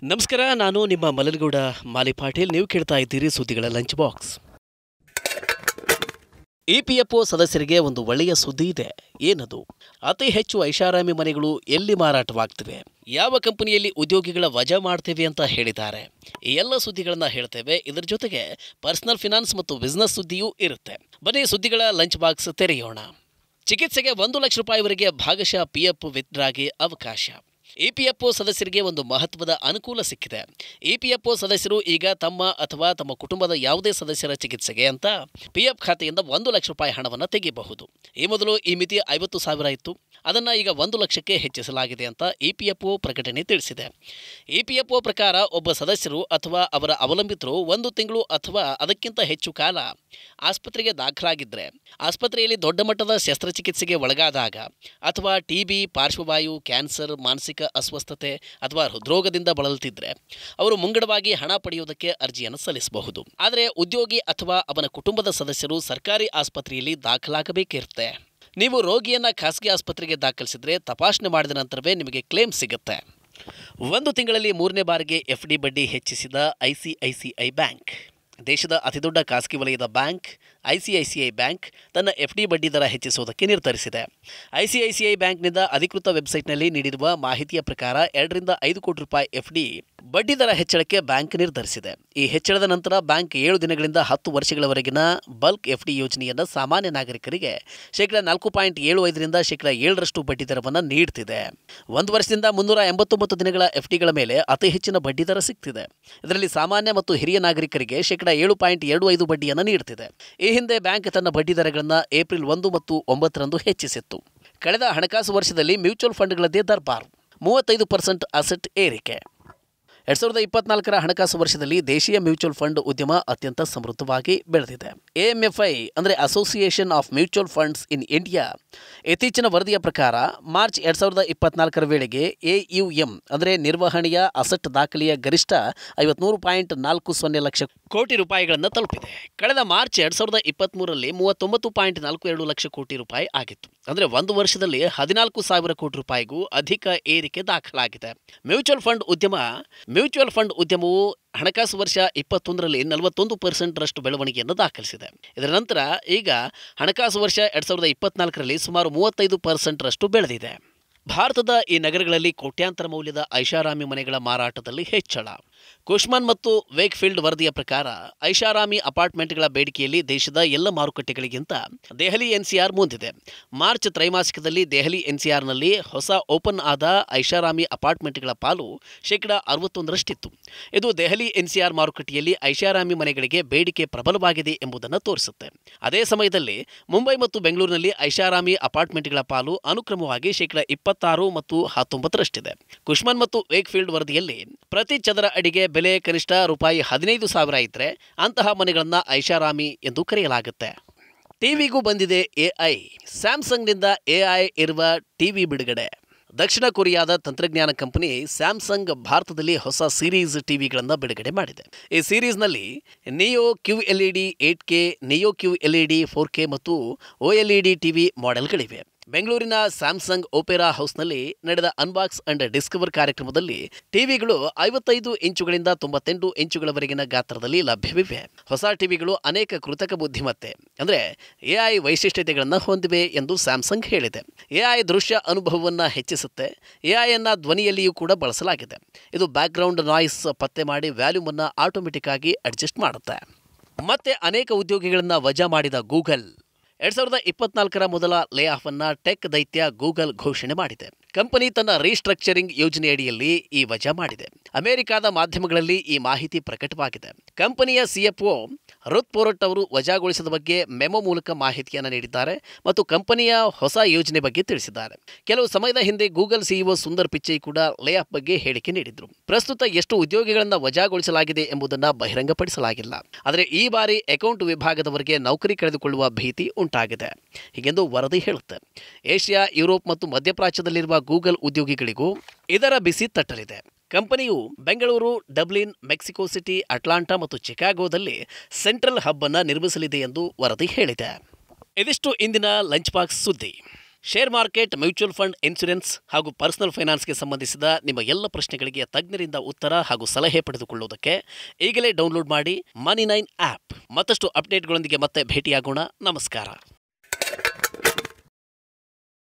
ನಮಸ್ಕಾರ, ನಾನು ನಿಮ್ಮ ಮಲನಗೌಡ ಮಾಲಿ ಪಾಟೀಲ್. ನೀವು ಕೇಳ್ತಾ ಇದ್ದೀರಿ ಸುದ್ದಿಗಳ ಲಂಚ್ ಬಾಕ್ಸ್. ಇಪಿಎಫ್ಒ ಸದಸ್ಯರಿಗೆ ಒಂದು ಒಳ್ಳೆಯ ಸುದ್ದಿ ಇದೆ. ಏನದು? ಅತಿ ಹೆಚ್ಚು ಐಷಾರಾಮಿ ಮನೆಗಳು ಎಲ್ಲಿ ಮಾರಾಟವಾಗ್ತಿವೆ, ಯಾವ ಕಂಪನಿಯಲ್ಲಿ ಉದ್ಯೋಗಿಗಳ ವಜಾ ಮಾಡ್ತೇವೆ ಅಂತ ಹೇಳಿದ್ದಾರೆ. ಈ ಎಲ್ಲ ಸುದ್ದಿಗಳನ್ನು ಹೇಳ್ತೇವೆ. ಇದರ ಜೊತೆಗೆ ಪರ್ಸನಲ್ ಫಿನಾನ್ಸ್ ಮತ್ತು ಬಿಸ್ನೆಸ್ ಸುದ್ದಿಯೂ ಇರುತ್ತೆ. ಬನ್ನಿ ಸುದ್ದಿಗಳ ಲಂಚ್ ಬಾಕ್ಸ್ ತೆರೆಯೋಣ. ಚಿಕಿತ್ಸೆಗೆ 1 ಲಕ್ಷ ರೂಪಾಯಿವರೆಗೆ ಭಾಗಶಃ ಪಿಎಫ್ ವಿತ್ಡ್ರಾಗೆ ಅವಕಾಶ. ಇಪಿಎಫ್ಒ ಸದಸ್ಯರಿಗೆ ಒಂದು ಮಹತ್ವದ ಅನುಕೂಲ ಸಿಕ್ಕಿದೆ. ಇಪಿಎಫ್ಒ ಸದಸ್ಯರು ಈಗ ತಮ್ಮ ಅಥವಾ ತಮ್ಮ ಕುಟುಂಬದ ಯಾವುದೇ ಸದಸ್ಯರ ಚಿಕಿತ್ಸೆಗೆ ಅಂತ ಪಿಎಫ್ ಖಾತೆಯಿಂದ 1 ಲಕ್ಷ ರೂಪಾಯಿ ಹಣವನ್ನು ತೆಗೆಯಬಹುದು. ಈ ಮೊದಲು ಈ ಮಿತಿ 50,000 ಇತ್ತು. ಅದನ್ನು ಈಗ 1 ಲಕ್ಷಕ್ಕೆ ಹೆಚ್ಚಿಸಲಾಗಿದೆ ಅಂತ ಇಪಿಎಫ್ಒ ಪ್ರಕಟಣೆ ತಿಳಿಸಿದೆ. ಇಪಿಎಫ್ಒ ಪ್ರಕಾರ ಒಬ್ಬ ಸದಸ್ಯರು ಅಥವಾ ಅವರ ಅವಲಂಬಿತರು 1 ತಿಂಗಳು ಅಥವಾ ಅದಕ್ಕಿಂತ ಹೆಚ್ಚು ಕಾಲ ಆಸ್ಪತ್ರೆಗೆ ದಾಖಲಾಗಿದ್ದರೆ, ಆಸ್ಪತ್ರೆಯಲ್ಲಿ ದೊಡ್ಡ ಮಟ್ಟದ ಶಸ್ತ್ರಚಿಕಿತ್ಸೆಗೆ ಒಳಗಾದಾಗ ಅಥವಾ ಟಿಬಿ, ಪಾರ್ಶ್ವವಾಯು, ಕ್ಯಾನ್ಸರ್, ಮಾನಸಿಕ ಅಸ್ವಸ್ಥತೆ ಅಥವಾ ಹೃದ್ರೋಗದಿಂದ ಬಳಲುತ್ತಿದ್ದರೆ ಅವರು ಮುಂಗಡವಾಗಿ ಹಣ ಪಡೆಯುವುದಕ್ಕೆ ಅರ್ಜಿಯನ್ನು ಸಲ್ಲಿಸಬಹುದು. ಆದರೆ ಉದ್ಯೋಗಿ ಅಥವಾ ಅವನ ಕುಟುಂಬದ ಸದಸ್ಯರು ಸರ್ಕಾರಿ ಆಸ್ಪತ್ರೆಯಲ್ಲಿ ದಾಖಲಾಗಬೇಕಿರುತ್ತೆ. ನೀವು ರೋಗಿಯನ್ನು ಖಾಸಗಿ ಆಸ್ಪತ್ರೆಗೆ ದಾಖಲಿಸಿದರೆ ತಪಾಸಣೆ ಮಾಡಿದ ನಂತರವೇ ನಿಮಗೆ ಕ್ಲೇಮ್ ಸಿಗುತ್ತೆ. 1 ತಿಂಗಳಲ್ಲಿ 3ನೇ ಬಾರಿಗೆ ಎಫ್ಡಿ ಬಡ್ಡಿ ಹೆಚ್ಚಿಸಿದ ಐಸಿಐಸಿಐ ಬ್ಯಾಂಕ್. ದೇಶದ ಅತಿದೊಡ್ಡ ಖಾಸಗಿ ವಲಯದ ಬ್ಯಾಂಕ್ ಐಸಿಐಸಿಐ ಬ್ಯಾಂಕ್ ತನ್ನ ಎಫ್ಡಿ ಬಡ್ಡಿ ದರ ಹೆಚ್ಚಿಸುವುದಕ್ಕೆ ನಿರ್ಧರಿಸಿದೆ. ಐಸಿಐಸಿಐ ಬ್ಯಾಂಕ್ನಿಂದ ಅಧಿಕೃತ ವೆಬ್ಸೈಟ್ನಲ್ಲಿ ನೀಡಿರುವ ಮಾಹಿತಿಯ ಪ್ರಕಾರ 2 ರಿಂದ 5 ಕೋಟಿ ರೂಪಾಯಿ ಎಫ್ಡಿ ಬಡ್ಡಿ ದರ ಹೆಚ್ಚಳಕ್ಕೆ ಬ್ಯಾಂಕ್ ನಿರ್ಧರಿಸಿದೆ. ಈ ಹೆಚ್ಚಳದ ನಂತರ ಬ್ಯಾಂಕ್ 7 ದಿನಗಳಿಂದ 10 ವರ್ಷಗಳವರೆಗಿನ ಬಲ್ಕ್ ಎಫ್ಡಿ ಯೋಜನೆಯನ್ನು ಸಾಮಾನ್ಯ ನಾಗರಿಕರಿಗೆ $4.75 ರಿಂದ $7 ಬಡ್ಡಿ ದರವನ್ನು ನೀಡುತ್ತಿದೆ. 1 ವರ್ಷದಿಂದ 389 ದಿನಗಳ ಎಫ್ಡಿಗಳ ಮೇಲೆ ಅತಿ ಹೆಚ್ಚಿನ ಬಡ್ಡಿ ದರ ಸಿಗ್ತಿದೆ. ಇದರಲ್ಲಿ ಸಾಮಾನ್ಯ ಮತ್ತು ಹಿರಿಯ ನಾಗರಿಕರಿಗೆ $7.25 ಬಡ್ಡಿಯನ್ನು ನೀಡುತ್ತಿದೆ. ಈ ಹಿಂದೆ ಬ್ಯಾಂಕ್ ತನ್ನ ಬಡ್ಡಿ ದರಗಳನ್ನು ಏಪ್ರಿಲ್ 1 ಮತ್ತು 9 ಹೆಚ್ಚಿಸಿತ್ತು. ಕಳೆದ ಹಣಕಾಸು ವರ್ಷದಲ್ಲಿ ಮ್ಯೂಚುವಲ್ ಫಂಡ್ಗಳದ್ದೇ ದರ್ಬಾರ್. 35% ಅಸೆಟ್ ಏರಿಕೆ. 2024ರ ಹಣಕಾಸು ವರ್ಷದಲ್ಲಿ ದೇಶೀಯ ಮ್ಯೂಚುವಲ್ ಫಂಡ್ ಉದ್ಯಮ ಅತ್ಯಂತ ಸಮೃದ್ಧವಾಗಿ ಬೆಳೆದಿದೆ. ಎಎಂಎಫ್ಐ ಅಂದರೆ association of mutual funds in India ಇತ್ತೀಚಿನ ವರದಿಯ ಪ್ರಕಾರ ಮಾರ್ಚ್ 2024ರ ವೇಳೆಗೆ ಎಯುಎಂ ಅಂದರೆ ನಿರ್ವಹಣೆಯ ಅಸೆಟ್ ದಾಖಲೆಯ ಗರಿಷ್ಠ 53.40 ಲಕ್ಷ ಕೋಟಿ ರೂಪಾಯಿಗಳನ್ನು ತಲುಪಿದೆ. ಕಳೆದ ಮಾರ್ಚ್ 2023ರಲ್ಲಿ 39.42 ಲಕ್ಷ ಕೋಟಿ ರೂಪಾಯಿ ಆಗಿತ್ತು. ಅಂದರೆ 1 ವರ್ಷದಲ್ಲಿ 14,000 ಕೋಟಿ ರೂಪಾಯಿಗೂ ಅಧಿಕ ಏರಿಕೆ ದಾಖಲಾಗಿದೆ. ಮ್ಯೂಚುವಲ್ ಫಂಡ್ ಉದ್ಯಮವು ಹಣಕಾಸು ವರ್ಷ 21ರಲ್ಲಿ 41% ಬೆಳವಣಿಗೆಯನ್ನು ದಾಖಲಿಸಿದೆ. ಇದರ ನಂತರ ಈಗ ಹಣಕಾಸು ವರ್ಷ 2024ರಲ್ಲಿ ಸುಮಾರು 35% ಬೆಳೆದಿದೆ. ಭಾರತದ ಈ ನಗರಗಳಲ್ಲಿ ಕೋಟ್ಯಾಂತರ ಮೌಲ್ಯದ ಐಷಾರಾಮಿ ಮನೆಗಳ ಮಾರಾಟದಲ್ಲಿ ಹೆಚ್ಚಳ. ಕುಶ್ಮನ್ ಮತ್ತು ವೇಕ್ಫೀಲ್ಡ್ ವರದಿಯ ಪ್ರಕಾರ ಐಷಾರಾಮಿ ಅಪಾರ್ಟ್ಮೆಂಟ್ಗಳ ಬೇಡಿಕೆಯಲ್ಲಿ ದೇಶದ ಎಲ್ಲ ಮಾರುಕಟ್ಟೆಗಳಿಗಿಂತ ದೆಹಲಿ ಎನ್ಸಿಆರ್ ಮುಂದಿದೆ. ಮಾರ್ಚ್ ತ್ರೈಮಾಸಿಕದಲ್ಲಿ ದೆಹಲಿ ಎನ್ಸಿಆರ್ನಲ್ಲಿ ಹೊಸ ಓಪನ್ ಆದ ಐಷಾರಾಮಿ ಅಪಾರ್ಟ್ಮೆಂಟ್ಗಳ ಪಾಲು 61%. ಇದು ದೆಹಲಿ ಎನ್ಸಿಆರ್ ಮಾರುಕಟ್ಟೆಯಲ್ಲಿ ಐಷಾರಾಮಿ ಮನೆಗಳಿಗೆ ಬೇಡಿಕೆ ಪ್ರಬಲವಾಗಿದೆ ಎಂಬುದನ್ನು ತೋರಿಸುತ್ತೆ. ಅದೇ ಸಮಯದಲ್ಲಿ ಮುಂಬೈ ಮತ್ತು ಬೆಂಗಳೂರಿನಲ್ಲಿ ಐಷಾರಾಮಿ ಅಪಾರ್ಟ್ಮೆಂಟ್ಗಳ ಪಾಲು ಅನುಕ್ರಮವಾಗಿ 26% ಮತ್ತು 19%. ಕುಶ್ಮನ್ ಮತ್ತು ವೇಕ್ಫೀಲ್ಡ್ ವರದಿಯಲ್ಲಿ ಪ್ರತಿ ಚದರ ಅಡಿಗೆ ಬೆಲೆ ಕನಿಷ್ಠ $15,000 ಇದ್ದರೆ ಅಂತಹ ಮನೆಗಳನ್ನು ಐಷಾರಾಮಿ ಎಂದು ಕರೆಯಲಾಗುತ್ತೆ. ಟಿವಿಗೂ ಬಂದಿದೆ ಎಐ. ಸ್ಯಾಮ್ಸಂಗ್ನಿಂದ ಎಐ ಇರುವ ಟಿವಿ ಬಿಡುಗಡೆ. ದಕ್ಷಿಣ ಕೊರಿಯಾದ ತಂತ್ರಜ್ಞಾನ ಕಂಪನಿ ಸ್ಯಾಮ್ಸಂಗ್ ಭಾರತದಲ್ಲಿ ಹೊಸ ಸೀರೀಸ್ ಟಿವಿಗಳನ್ನು ಬಿಡುಗಡೆ ಮಾಡಿದೆ. ಈ ಸೀರೀಸ್ನಲ್ಲಿ Neo QLED 8K, Neo QLED 4K ಮತ್ತು OLED ಟಿವಿ ಮಾಡೆಲ್ಗಳಿವೆ. ಬೆಂಗಳೂರಿನ ಸ್ಯಾಮ್ಸಂಗ್ ಓಪೆರಾ ಹೌಸ್ನಲ್ಲಿ ನಡೆದ ಅನ್ಬಾಕ್ಸ್ ಅಂಡ್ ಡಿಸ್ಕವರ್ ಕಾರ್ಯಕ್ರಮದಲ್ಲಿ ಟಿವಿಗಳು 55 ಇಂಚುಗಳಿಂದ 98 ಇಂಚುಗಳವರೆಗಿನ ಗಾತ್ರದಲ್ಲಿ ಲಭ್ಯವಿವೆ. ಹೊಸ ಟಿವಿಗಳು ಅನೇಕ ಕೃತಕ ಬುದ್ಧಿಮತ್ತೆ ಅಂದರೆ ಎಐ ವೈಶಿಷ್ಟ್ಯತೆಗಳನ್ನು ಹೊಂದಿವೆ ಎಂದು ಸ್ಯಾಮ್ಸಂಗ್ ಹೇಳಿದೆ. ಎಐ ದೃಶ್ಯ ಅನುಭವವನ್ನು ಹೆಚ್ಚಿಸುತ್ತೆ. ಎಐಯನ್ನು ಧ್ವನಿಯಲ್ಲಿಯೂ ಕೂಡ ಬಳಸಲಾಗಿದೆ. ಇದು ಬ್ಯಾಕ್ಗ್ರೌಂಡ್ ನಾಯ್ಸ್ ಪತ್ತೆ ಮಾಡಿ ವ್ಯಾಲ್ಯೂಮ್ ಅನ್ನು ಆಟೋಮೆಟಿಕ್ ಆಗಿ ಅಡ್ಜಸ್ಟ್ ಮಾಡುತ್ತೆ. ಮತ್ತೆ ಅನೇಕ ಉದ್ಯೋಗಿಗಳನ್ನು ವಜಾ ಮಾಡಿದ ಗೂಗಲ್. 2024ರ ಮೊದಲ ಲೇ ಆಫ್ ಅನ್ನು ಟೆಕ್ ದೈತ್ಯ ಗೂಗಲ್ ಘೋಷಣೆ ಮಾಡಿದೆ. ಕಂಪನಿ ತನ್ನ ರೀಸ್ಟ್ರಕ್ಚರಿಂಗ್ ಯೋಜನೆಯಡಿಯಲ್ಲಿ ಈ ವಜಾ ಮಾಡಿದೆ. ಅಮೆರಿಕದ ಮಾಧ್ಯಮಗಳಲ್ಲಿ ಈ ಮಾಹಿತಿ ಪ್ರಕಟವಾಗಿದೆ. ಕಂಪನಿಯ ಸಿಎಫ್ಒ ರುತ್ ಪೋರಟ್ ಅವರು ವಜಾಗೊಳಿಸಿದ ಬಗ್ಗೆ ಮೆಮೊ ಮೂಲಕ ಮಾಹಿತಿಯನ್ನು ನೀಡಿದ್ದಾರೆ ಮತ್ತು ಕಂಪನಿಯ ಹೊಸ ಯೋಜನೆ ಬಗ್ಗೆ ತಿಳಿಸಿದ್ದಾರೆ. ಕೆಲವು ಸಮಯದ ಹಿಂದೆ ಗೂಗಲ್ ಸಿಇಒ ಸುಂದರ್ ಪಿಚೈ ಕೂಡ ಲೇ ಆಫ್ ಬಗ್ಗೆ ಹೇಳಿಕೆ ನೀಡಿದ್ರು. ಪ್ರಸ್ತುತ ಎಷ್ಟು ಉದ್ಯೋಗಿಗಳನ್ನು ವಜಾಗೊಳಿಸಲಾಗಿದೆ ಎಂಬುದನ್ನು ಬಹಿರಂಗಪಡಿಸಲಾಗಿಲ್ಲ. ಆದರೆ ಈ ಬಾರಿ ಅಕೌಂಟ್ ವಿಭಾಗದವರಿಗೆ ನೌಕರಿ ಕಳೆದುಕೊಳ್ಳುವ ಭೀತಿ ಉಂಟಾಗಿದೆ ಹೀಗೆಂದು ವರದಿ ಹೇಳುತ್ತೆ. ಏಷ್ಯಾ, ಯುರೋಪ್ ಮತ್ತು ಮಧ್ಯಪ್ರಾಚ್ಯದಲ್ಲಿರುವ ಗೂಗಲ್ ಉದ್ಯೋಗಿಗಳಿಗೂ ಇದರ ಬಿಸಿ ತಟ್ಟಲಿದೆ. ಕಂಪನಿಯು Bengaluru, Dublin, Mexico city, Atlanta ಮತ್ತು ಚಿಕಾಗೋದಲ್ಲಿ ಸೆಂಟ್ರಲ್ ಹಬ್ ಅನ್ನು ನಿರ್ಮಿಸಲಿದೆ ಎಂದು ವರದಿ ಹೇಳಿದೆ. ಇದಿಷ್ಟು ಇಂದಿನ ಲಂಚ್ ಬಾಕ್ಸ್ ಸುದ್ದಿ. Share market, mutual fund, insurance ಹಾಗೂ ಪರ್ಸನಲ್ ಫೈನಾನ್ಸ್ಗೆ ಸಂಬಂಧಿಸಿದ ನಿಮ್ಮ ಎಲ್ಲ ಪ್ರಶ್ನೆಗಳಿಗೆ ತಜ್ಞರಿಂದ ಉತ್ತರ ಹಾಗೂ ಸಲಹೆ ಪಡೆದುಕೊಳ್ಳುವುದಕ್ಕೆ ಈಗಲೇ ಡೌನ್ಲೋಡ್ ಮಾಡಿ ಮನಿ9 ಆ್ಯಪ್. ಮತ್ತಷ್ಟು ಅಪ್ಡೇಟ್ಗಳೊಂದಿಗೆ ಮತ್ತೆ ಭೇಟಿಯಾಗೋಣ. ನಮಸ್ಕಾರ.